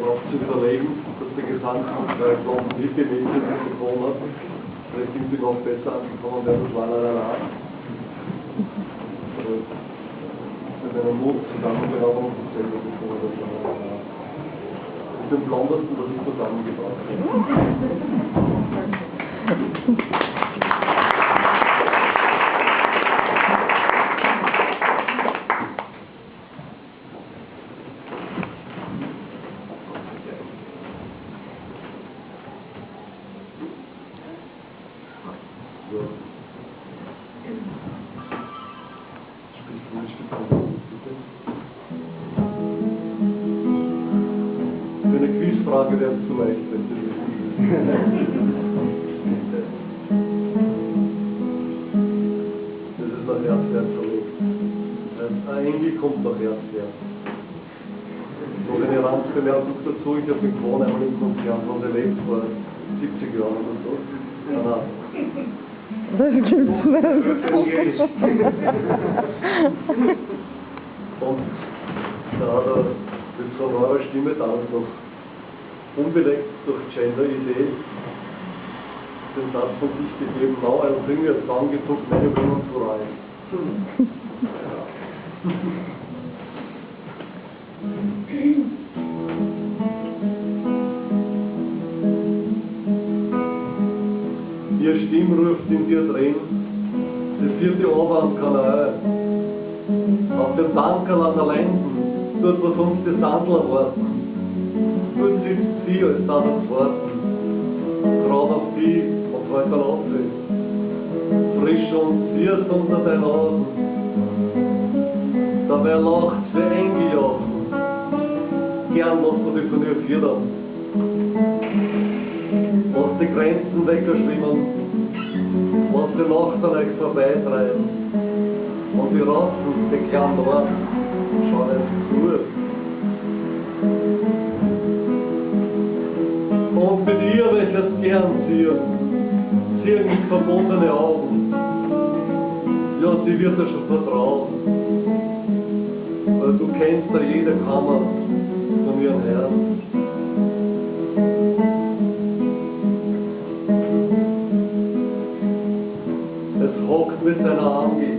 darauf zu überlegen, dass der Gesang Klassen Hippie mit dem Mikrofon hat. Vielleicht sind sie noch besser angekommen, der das Lalala. Mit einem Mund zusammengenommen und selber gesungen das Lalala. Mit dem Blondesten, das ist zusammengebracht. Für eine Quizfrage wäre es zu leicht, wenn Sie wissen. Das ist nach Herzherz verlegt. Ein Engi kommt nach Herzherz. So eine Randbemerkung dazu, ich habe mit Quon einmal im Konzert von erlebt vor 70 Jahren und so. Nein. Das gibt's nicht. Und da hat er mit sonorer Stimme dann noch unbeleckt durch Gender-Idee den Satz von sich gegeben, now I'll bring you a song it took many women to write. Ihr Stimm ruft in dir drin, das vierte Oberwandkanal. Auf dem Bankerl an der Lenden, dort was uns die Sandler warten. Dort sitzt sie als da das Warten, gerade auf die und heute verlasse. Frisch und zierst unter deinen Augen, dabei lacht für Engi jagen. Gern lässt du dich von ihr führen. Lass die Grenzen wegschwimmen, lass die Nacht an euch vorbeitreiben. Und die Rassen, die kleinen Orten, schauen euch zu. Und mit ihr will ich es gern ziehen mit verbundenen Augen. Ja, sie wird dir schon vertrauen, weil du kennst ja jede Kammer von ihrem Herrn. Es hockt mit seiner Angie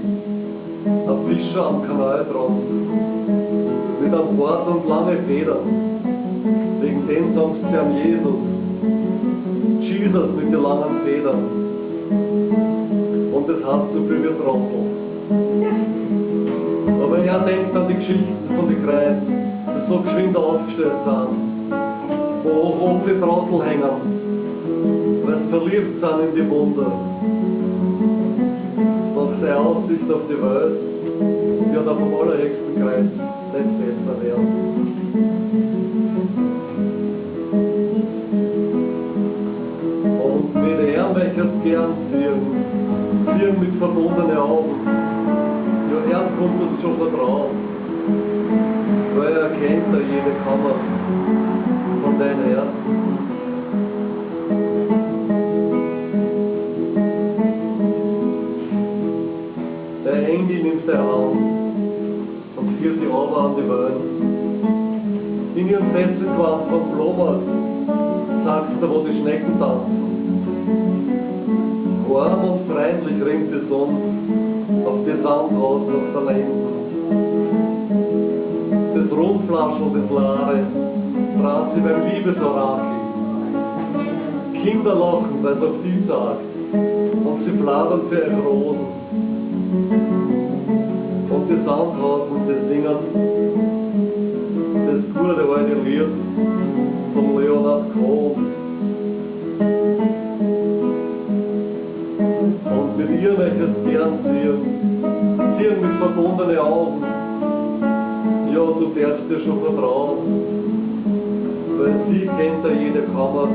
ein Fischer am Kanal dran, mit einem Bart und lange Federn. Wegen dem sagst du am Jesus, Jesus mit den langen Federn. Und das hast du für wir Trottel. Aber er denkt an die Geschichten von den Kreisen, die so geschwind aufgestellt sind, wo hoch die Trottel hängen, weil sie verliebt sind in die Wunder. Doch seine Aussicht auf die Welt wird auf dem allerhöchsten Kreis nicht besser werden. Und mit ihm möchte ich gern ziehen mit verbundenen Augen. Ja, erst kommt uns schon vertraut, weil er kennt ja jede Kammer von deinem Herzen. Der Engel nimmt der Hand und führt die Augen an die Welt. In ihrem Fesselquart vom Flohmarkt sagst du, wo die Schnecken tanzen. Warm und freundlich ringt die Sonne auf die Sandhaus nach der Lenden. Das Rundflaschel des Lare trat sie beim Liebesorakel. Kinder lachen, weil es auf sie sagt, und sie plaudern für ihre Rosen. Und die Sandhausen, die singen das gute alte Lied von Leonard Cohen. Und mit ihr möchte ich es gern ziehen mit verbundenen Augen. Ja, du darfst dir schon vertrauen, weil sie kennt ja jede Kammer